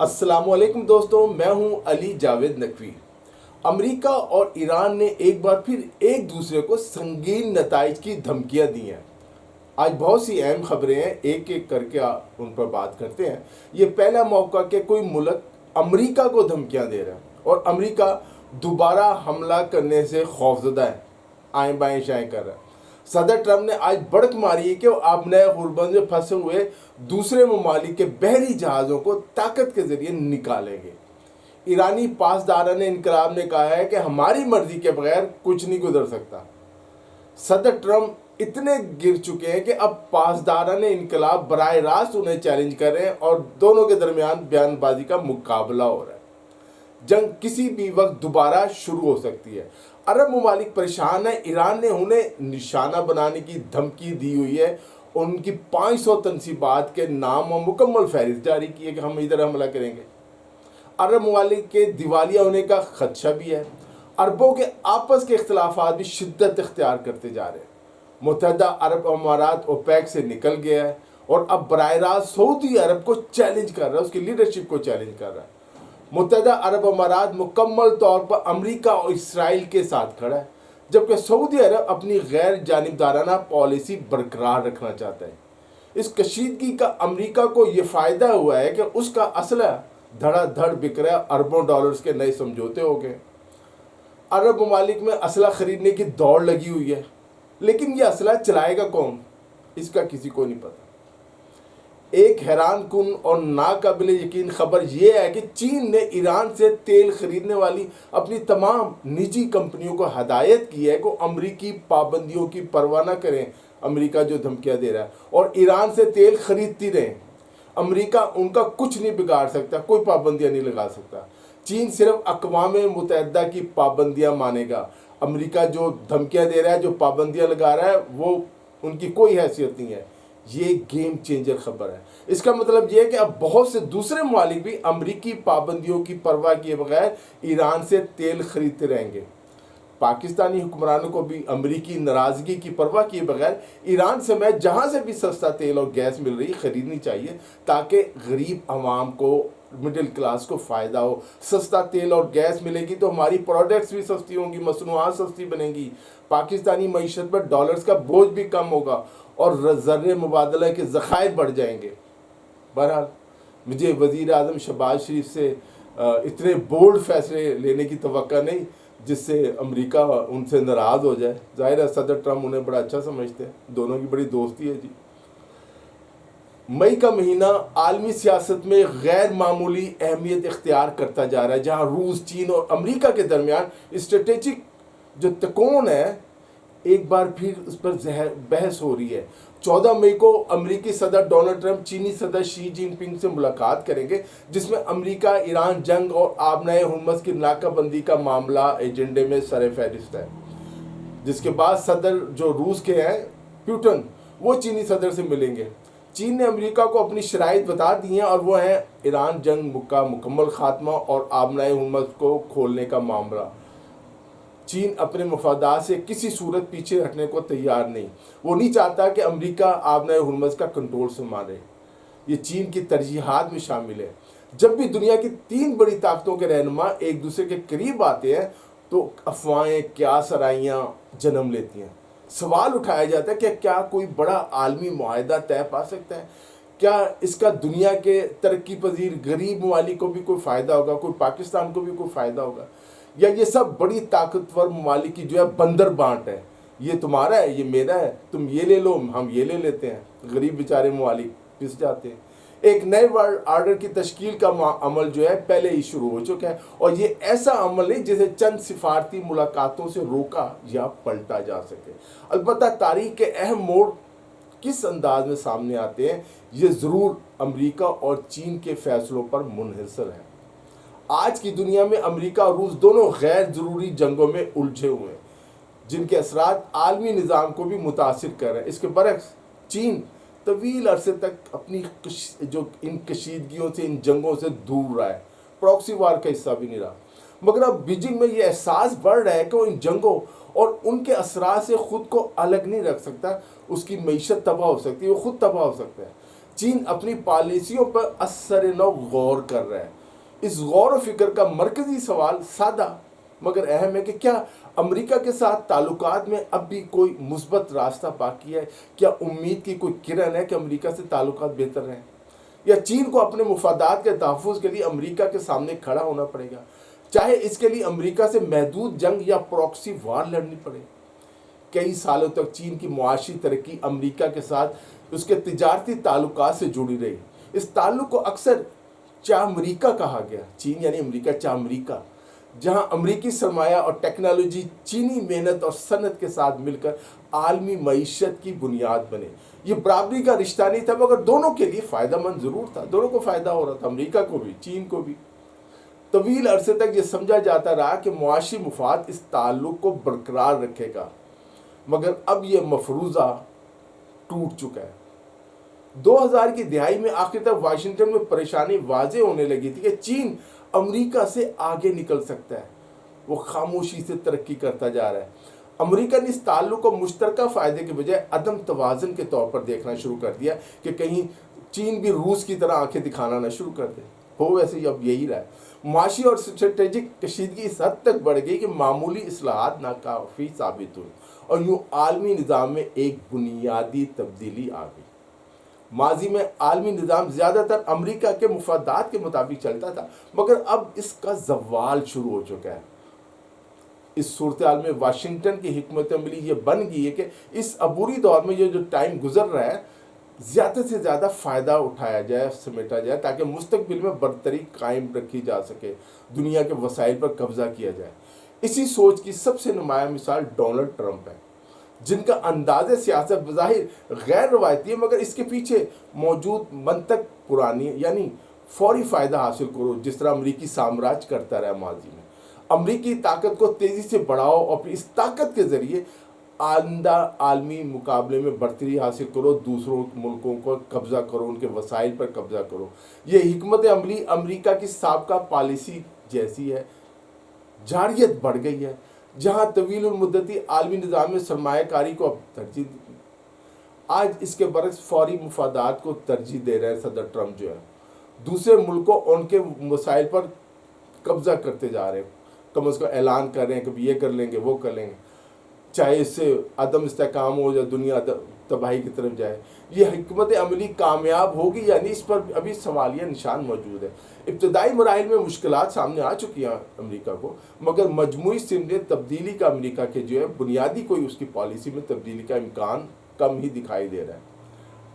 السلام علیکم دوستوں، میں ہوں علی جاوید نقوی۔ امریکہ اور ایران نے ایک بار پھر ایک دوسرے کو سنگین نتائج کی دھمکیاں دی ہیں۔ آج بہت سی اہم خبریں ہیں، ایک ایک کر کے ان پر بات کرتے ہیں۔ یہ پہلا موقع کہ کوئی ملک امریکہ کو دھمکیاں دے رہا ہے اور امریکہ دوبارہ حملہ کرنے سے خوفزدہ ہے، آئیں بائیں شائیں کر رہا ہے۔ صدر ٹرمپ نے آج بڑک ماری ہے کہ وہ اب نئے غربت میں پھنسے ہوئے دوسرے ممالک کے بحری جہازوں کو طاقت کے ذریعے نکالیں گے۔ ایرانی پاسداران انقلاب نے کہا ہے کہ ہماری مرضی کے بغیر کچھ نہیں گزر سکتا۔ صدر ٹرمپ اتنے گر چکے ہیں کہ اب پاسداران انقلاب براہ راست انہیں چیلنج کر رہے ہیں اور دونوں کے درمیان بیان بازی کا مقابلہ ہو رہا ہے۔ جنگ کسی بھی وقت دوبارہ شروع ہو سکتی ہے۔ عرب ممالک پریشان ہیں، ایران نے انہیں نشانہ بنانے کی دھمکی دی ہوئی ہے، ان کی 500 تنصیبات کے نام اور مکمل فہرست جاری کی ہے کہ ہم ادھر حملہ کریں گے۔ عرب ممالک کے دیوالیہ ہونے کا خدشہ بھی ہے۔ عربوں کے آپس کے اختلافات بھی شدت اختیار کرتے جا رہے ہیں۔ متحدہ عرب امارات اوپیک سے نکل گیا ہے اور اب براہ راست سعودی عرب کو چیلنج کر رہا ہے، اس کی لیڈرشپ کو چیلنج کر رہا ہے۔ متحدہ عرب امارات مکمل طور پر امریکہ اور اسرائیل کے ساتھ کھڑا ہے، جبکہ سعودی عرب اپنی غیر جانبدارانہ پالیسی برقرار رکھنا چاہتا ہے۔ اس کشیدگی کا امریکہ کو یہ فائدہ ہوا ہے کہ اس کا اسلحہ دھڑا دھڑ بک رہا ہے، اربوں ڈالرز کے نئے سمجھوتے ہو گئے۔ عرب ممالک میں اسلحہ خریدنے کی دوڑ لگی ہوئی ہے، لیکن یہ اسلحہ چلائے گا کون، اس کا کسی کو نہیں پتا۔ ایک حیران کن اور ناقابل یقین خبر یہ ہے کہ چین نے ایران سے تیل خریدنے والی اپنی تمام نجی کمپنیوں کو ہدایت کی ہے کہ امریکی پابندیوں کی پرواہ نہ کریں۔ امریکہ جو دھمکیاں دے رہا ہے اور ایران سے تیل خریدتی رہیں، امریکہ ان کا کچھ نہیں بگاڑ سکتا، کوئی پابندیاں نہیں لگا سکتا۔ چین صرف اقوام متحدہ کی پابندیاں مانے گا۔ امریکہ جو دھمکیاں دے رہا ہے، جو پابندیاں لگا رہا ہے، وہ ان کی کوئی حیثیت نہیں ہے۔ یہ گیم چینجر خبر ہے۔ اس کا مطلب یہ ہے کہ اب بہت سے دوسرے ممالک بھی امریکی پابندیوں کی پرواہ کیے بغیر ایران سے تیل خریدتے رہیں گے۔ پاکستانی حکمرانوں کو بھی امریکی ناراضگی کی پرواہ کیے بغیر ایران سمیت جہاں سے بھی سستا تیل اور گیس مل رہی خریدنی چاہیے، تاکہ غریب عوام کو، مڈل کلاس کو فائدہ ہو۔ سستا تیل اور گیس ملے گی تو ہماری پروڈکٹس بھی سستی ہوں گی، مصنوعات سستی بنیں گی، پاکستانی معیشت پر ڈالرز کا بوجھ بھی کم ہوگا اور زر مبادلہ کے ذخائر بڑھ جائیں گے۔ بہرحال مجھے وزیر اعظم شہباز شریف سے اتنے بولڈ فیصلے لینے کی توقع نہیں جس سے امریکہ ان سے ناراض ہو جائے۔ ظاہر ہے صدر ٹرمپ انہیں بڑا اچھا سمجھتے ہیں، دونوں کی بڑی دوستی ہے جی۔ مئی کا مہینہ عالمی سیاست میں غیر معمولی اہمیت اختیار کرتا جا رہا ہے، جہاں روس، چین اور امریکہ کے درمیان اسٹریٹجک جو تکون ہے، ایک بار پھر اس پر بحث ہو رہی ہے۔ 14 مئی کو امریکی صدر ڈونلڈ ٹرمپ چینی صدر شی جن پنگ سے ملاقات کریں گے، جس میں امریکہ ایران جنگ اور آبنائے ہرمز کی ناکہ بندی کا معاملہ ایجنڈے میں سر فہرست ہے۔ جس کے بعد صدر جو روس کے ہیں پیوٹن، وہ چینی صدر سے ملیں گے۔ چین نے امریکہ کو اپنی شرائط بتا دی ہیں اور وہ ہیں ایران جنگ کا مکمل خاتمہ اور آبنائے ہرمز کو کھولنے کا معاملہ۔ چین اپنے مفادات سے کسی صورت پیچھے ہٹنے کو تیار نہیں، وہ نہیں چاہتا کہ امریکہ آبنائے ہرمز کا کنٹرول سنبھالے۔ یہ چین کی ترجیحات میں شامل ہے۔ جب بھی دنیا کی 3 بڑی طاقتوں کے رہنما ایک دوسرے کے قریب آتے ہیں تو افواہیں، کیا سرائیاں جنم لیتی ہیں۔ سوال اٹھایا جاتا ہے کہ کیا کوئی بڑا عالمی معاہدہ طے پا سکتا ہے؟ کیا اس کا دنیا کے ترقی پذیر غریب ممالک کو بھی کوئی فائدہ ہوگا، کوئی پاکستان کو بھی کوئی فائدہ ہوگا، یا یہ سب بڑی طاقتور ممالک کی جو ہے بندر بانٹ ہے، یہ تمہارا ہے، یہ میرا ہے، تم یہ لے لو، ہم یہ لے لیتے ہیں۔ غریب بیچارے ممالک پس جاتے ہیں۔ ایک نئے ورلڈ آرڈر کی تشکیل کا عمل جو ہے پہلے ہی شروع ہو چکا ہے، اور یہ ایسا عمل نہیں جسے چند سفارتی ملاقاتوں سے روکا یا پلٹا جا سکے۔ البتہ تاریخ کے اہم موڑ کس انداز میں سامنے آتے ہیں، یہ ضرور امریکہ اور چین کے فیصلوں پر منحصر ہے۔ آج کی دنیا میں امریکہ اور روس دونوں غیر ضروری جنگوں میں الجھے ہوئے ہیں، جن کے اثرات عالمی نظام کو بھی متاثر کر رہے ہیں۔ اس کے برعکس چین طویل عرصے تک اپنی جو ان کشیدگیوں سے، ان جنگوں سے دور رہا ہے، پراکسی وار کا حصہ بھی نہیں رہا۔ مگر اب بیجنگ میں یہ احساس بڑھ رہا ہے کہ وہ ان جنگوں اور ان کے اثرات سے خود کو الگ نہیں رکھ سکتا، اس کی معیشت تباہ ہو سکتی ہے، وہ خود تباہ ہو سکتا ہے۔ چین اپنی پالیسیوں پر اثر نو غور کر رہا ہے۔ اس غور و فکر کا مرکزی سوال سادہ مگر اہم ہے کہ کیا امریکہ کے ساتھ تعلقات میں اب بھی کوئی مثبت راستہ باقی ہے؟ کیا امید کی کوئی کرن ہے کہ امریکہ سے تعلقات بہتر رہیں؟ یا چین کو اپنے مفادات کے تحفظ کے لیے امریکہ کے سامنے کھڑا ہونا پڑے گا، چاہے اس کے لیے امریکہ سے محدود جنگ یا پراکسی وار لڑنی پڑے؟ کئی سالوں تک چین کی معاشی ترقی امریکہ کے ساتھ اس کے تجارتی تعلقات سے جڑی رہی۔ اس تعلق کو اکثر چامریکہ کہا گیا، چین یعنی امریکہ، چامریکہ، جہاں امریکی سرمایہ اور ٹیکنالوجی چینی محنت اور صنعت کے ساتھ مل کر عالمی معیشت کی بنیاد بنے۔ یہ برابری کا رشتہ نہیں تھا مگر دونوں کے لیے فائدہ مند ضرور تھا، دونوں کو فائدہ ہو رہا تھا، امریکہ کو بھی، چین کو بھی۔ طویل عرصے تک یہ سمجھا جاتا رہا کہ معاشی مفاد اس تعلق کو برقرار رکھے گا، مگر اب یہ مفروضہ ٹوٹ چکا ہے۔ 2000 کی دہائی میں آخر تک واشنگٹن میں پریشانی واضح ہونے لگی تھی کہ چین امریکہ سے آگے نکل سکتا ہے، وہ خاموشی سے ترقی کرتا جا رہا ہے۔ امریکہ نے اس تعلق کو مشترکہ فائدے کے بجائے عدم توازن کے طور پر دیکھنا شروع کر دیا کہ کہیں چین بھی روس کی طرح آنکھیں دکھانا نہ شروع کر دے۔ ہو ویسے اب یہی رہا ہے۔ معاشی اور اسٹریٹجک کشیدگی اس حد تک بڑھ گئی کہ معمولی اصلاحات ناکافی ثابت ہوئی اور یوں عالمی نظام میں ایک بنیادی تبدیلی آ گئی۔ ماضی میں عالمی نظام زیادہ تر امریکہ کے مفادات کے مطابق چلتا تھا، مگر اب اس کا زوال شروع ہو چکا ہے۔ اس صورتحال میں واشنگٹن کی حکمت عملی یہ بن گئی ہے کہ اس عبوری دور میں یہ جو ٹائم گزر رہا ہے، زیادہ سے زیادہ فائدہ اٹھایا جائے، سمیٹا جائے، تاکہ مستقبل میں برتری قائم رکھی جا سکے، دنیا کے وسائل پر قبضہ کیا جائے۔ اسی سوچ کی سب سے نمایاں مثال ڈونلڈ ٹرمپ ہے، جن کا انداز سیاست بظاہر غیر روایتی ہے مگر اس کے پیچھے موجود منطق پرانی، یعنی فوری فائدہ حاصل کرو، جس طرح امریکی سامراج کرتا رہا ماضی میں۔ امریکی طاقت کو تیزی سے بڑھاؤ اور پھر اس طاقت کے ذریعے آئندہ عالمی مقابلے میں برتری حاصل کرو، دوسروں ملکوں کو قبضہ کرو، ان کے وسائل پر قبضہ کرو۔ یہ حکمت عملی امریکہ کی سابقہ پالیسی جیسی ہے۔ جارحیت بڑھ گئی ہے، جہاں طویل المدتی عالمی نظام میں سرمایہ کاری کو اب ترجیح دی۔ آج اس کے برعکس فوری مفادات کو ترجیح دے رہے ہیں صدر ٹرمپ جو ہے، دوسرے ملکوں ان کے مسائل پر قبضہ کرتے جا رہے ہیں، کم از کم اعلان کر رہے ہیں کہ یہ کر لیں گے، وہ کر لیں گے، چاہے اس سے عدم استحکام ہو یا دنیا تباہی کی طرف جائے۔ یہ حکمت عملی کامیاب ہوگی یعنی اس پر ابھی سوالیہ نشان موجود ہے۔ ابتدائی مراحل میں مشکلات سامنے آ چکی ہیں امریکہ کو، مگر مجموعی سمت تبدیلی کا امریکہ کے جو ہے بنیادی کوئی اس کی پالیسی میں تبدیلی کا امکان کم ہی دکھائی دے رہا ہے۔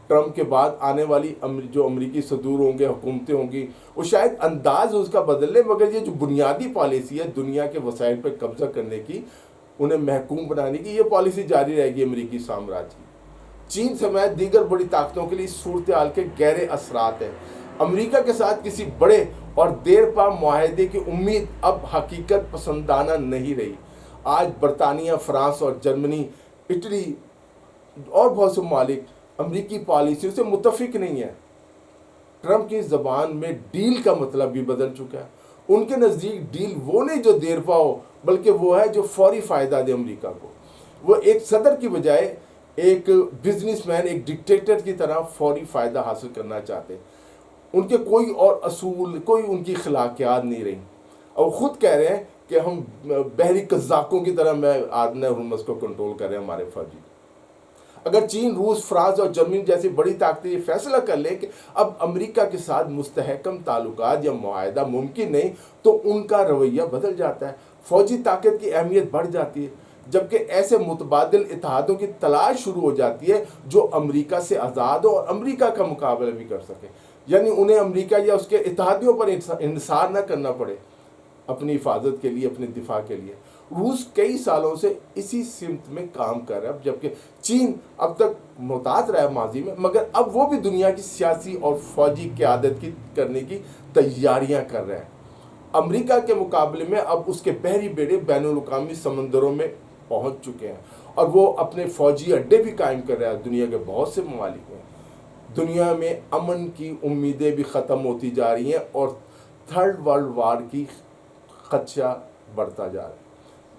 ٹرمپ کے بعد آنے والی جو امریکی صدور ہوں گے، حکومتیں ہوں گی، وہ شاید انداز اس کا بدل لے، مگر یہ جو بنیادی پالیسی ہے دنیا کے وسائل پر قبضہ کرنے کی، انہیں محکوم بنانے کی، یہ پالیسی جاری رہے گی امریکی سامراج کی۔ چین سمیت دیگر بڑی طاقتوں کے لیے اس صورتحال کے گہرے اثرات ہیں۔ امریکہ کے ساتھ کسی بڑے اور دیر پا معاہدے کی امید اب حقیقت پسندانہ نہیں رہی۔ آج برطانیہ، فرانس اور جرمنی، اٹلی اور بہت سے ممالک امریکی پالیسیوں سے متفق نہیں ہیں۔ ٹرمپ کی زبان میں ڈیل کا مطلب بھی بدل چکا ہے۔ ان کے نزدیک ڈیل وہ نہیں جو دیر پا ہو، بلکہ وہ ہے جو فوری فائدہ دے امریکہ کو۔ وہ ایک صدر کی بجائے ایک بزنس مین، ایک ڈکٹیٹر کی طرح فوری فائدہ حاصل کرنا چاہتے۔ ان کے کوئی اور اصول، کوئی ان کی اخلاقیات نہیں رہی، اور خود کہہ رہے ہیں کہ ہم بحری قزاقوں کی طرح میں آدم ہرمز کو کنٹرول کر رہے ہیں ہمارے فوجی۔ اگر چین، روس، فرانس اور جرمنی جیسی بڑی طاقتیں یہ فیصلہ کر لیں کہ اب امریکہ کے ساتھ مستحکم تعلقات یا معاہدہ ممکن نہیں، تو ان کا رویہ بدل جاتا ہے، فوجی طاقت کی اہمیت بڑھ جاتی ہے، جبکہ ایسے متبادل اتحادوں کی تلاش شروع ہو جاتی ہے جو امریکہ سے آزاد ہو اور امریکہ کا مقابلہ بھی کر سکے، یعنی انہیں امریکہ یا اس کے اتحادیوں پر انحصار نہ کرنا پڑے اپنی حفاظت کے لیے، اپنے دفاع کے لیے۔ روس کئی سالوں سے اسی سمت میں کام کر رہا ہے، جبکہ چین اب تک محتاط رہا ہے ماضی میں، مگر اب وہ بھی دنیا کی سیاسی اور فوجی قیادت کرنے کی تیاریاں کر رہا ہے۔ امریکہ کے مقابلے میں اب اس کے بحری بیڑے بین الاقوامی سمندروں میں پہنچ چکے ہیں اور وہ اپنے فوجی اڈے بھی قائم کر رہا ہے دنیا کے بہت سے ممالک میں۔ دنیا میں امن کی امیدیں بھی ختم ہوتی جا رہی ہیں اور تھرڈ ورلڈ وار کی خدشہ بڑھتا جا رہا ہے۔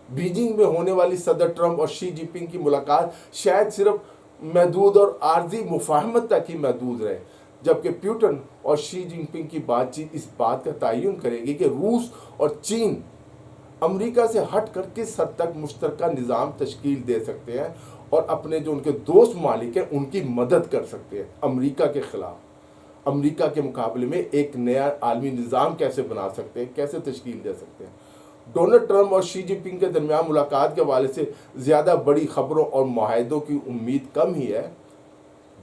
بیجنگ میں ہونے والی صدر ٹرمپ اور شی جن پنگ کی ملاقات شاید صرف محدود اور عارضی مفاہمت تک ہی محدود رہے، جبکہ پیوٹن اور شی جن پنگ کی بات چیت اس بات کا تعین کرے گی کہ روس اور چین امریکہ سے ہٹ کر کس حد تک مشترکہ نظام تشکیل دے سکتے ہیں اور اپنے جو ان کے دوست ممالک ہیں ان کی مدد کر سکتے ہیں امریکہ کے خلاف، امریکہ کے مقابلے میں ایک نیا عالمی نظام کیسے بنا سکتے ہیں، کیسے تشکیل دے سکتے ہیں۔ ڈونلڈ ٹرمپ اور شی جن پنگ کے درمیان ملاقات کے حوالے سے زیادہ بڑی خبروں اور معاہدوں کی امید کم ہی ہے۔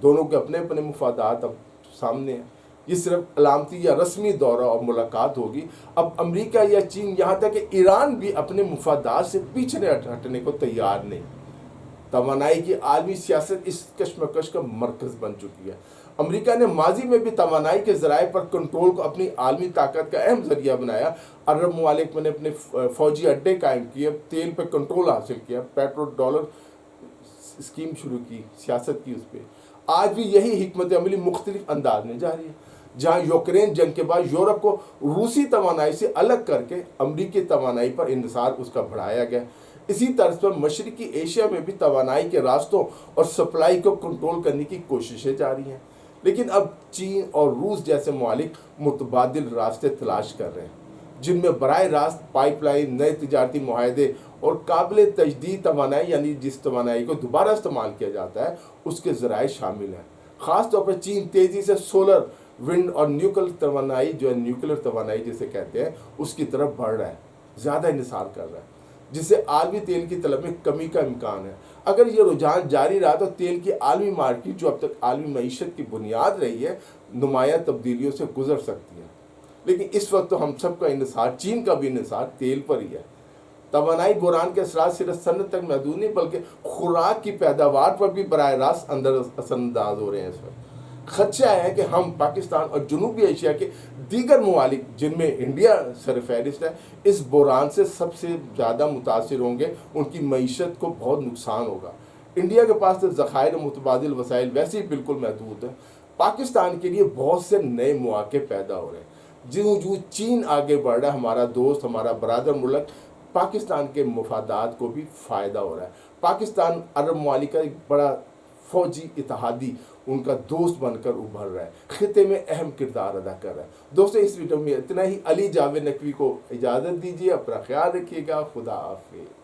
دونوں کے اپنے اپنے مفادات اب سامنے ہیں۔ یہ صرف علامتی یا رسمی دورہ اور ملاقات ہوگی۔ اب امریکہ یا چین، یہاں تک کہ ایران بھی اپنے مفادات سے پیچھے ہٹنے کو تیار نہیں۔ توانائی کی عالمی سیاست اس کشمکش کا مرکز بن چکی ہے۔ امریکہ نے ماضی میں بھی توانائی کے ذرائع پر کنٹرول کو اپنی عالمی طاقت کا اہم ذریعہ بنایا۔ عرب ممالک میں نے اپنے فوجی اڈے قائم کیے، تیل پہ کنٹرول حاصل کیا، پیٹرو ڈالر اسکیم شروع کی، سیاست کی اس پہ۔ آج بھی یہی حکمت عملی مختلف انداز میں جاری ہے۔ جہاں یوکرین جنگ کے بعد یورپ کو روسی توانائی سے الگ کر کے امریکی توانائی پر انحصار اس کا بڑھایا گیا، اسی طرز پر مشرقی ایشیا میں بھی توانائی کے راستوں اور سپلائی کو کنٹرول کرنے کی کوششیں جاری ہیں۔ لیکن اب چین اور روس جیسے ممالک متبادل راستے تلاش کر رہے ہیں، جن میں براہ راست پائپ لائن، نئے تجارتی معاہدے اور قابل تجدید توانائی، یعنی جس توانائی کو دوبارہ استعمال کیا جاتا ہے اس کے ذرائع شامل ہیں۔ خاص طور پر چین تیزی سے سولر، ونڈ اور نیوکلیر توانائی، جو ہے نیوکلیر توانائی جسے کہتے ہیں، اس کی طرف بڑھ رہا ہے، زیادہ انحصار کر رہا ہے، جس سے عالمی تیل کی طلب میں کمی کا امکان ہے۔ اگر یہ رجحان جاری رہا تو تیل کی عالمی مارکیٹ، جو اب تک عالمی معیشت کی بنیاد رہی ہے، نمایاں تبدیلیوں سے گزر سکتی ہے۔ لیکن اس وقت تو ہم سب کا انحصار، چین کا بھی انحصار تیل پر ہی ہے۔ توانائی بحران کے اثرات صرف صنعت تک محدود نہیں بلکہ خوراک کی پیداوار پر بھی براہ راست اثر انداز ہو رہے ہیں۔ اس وقت خدشہ ہے کہ ہم، پاکستان اور جنوبی ایشیا کے دیگر ممالک جن میں انڈیا سرفہرست ہے، اس بحران سے سب سے زیادہ متاثر ہوں گے، ان کی معیشت کو بہت نقصان ہوگا۔ انڈیا کے پاس تو ذخائر و متبادل وسائل ویسے ہی بالکل محدود ہیں۔ پاکستان کے لیے بہت سے نئے مواقع پیدا ہو رہے ہیں۔ جو چین آگے بڑھ رہا ہے، ہمارا دوست، ہمارا برادر ملک، پاکستان کے مفادات کو بھی فائدہ ہو رہا ہے۔ پاکستان عرب ممالک کا ایک بڑا فوجی اتحادی، ان کا دوست بن کر ابھر رہا ہے، خطے میں اہم کردار ادا کر رہا ہے۔ دوستو، اس ویڈیو میں اتنا ہی۔ علی جاوید نقوی کو اجازت دیجیے، اپنا خیال رکھیے گا۔ خدا حافظ۔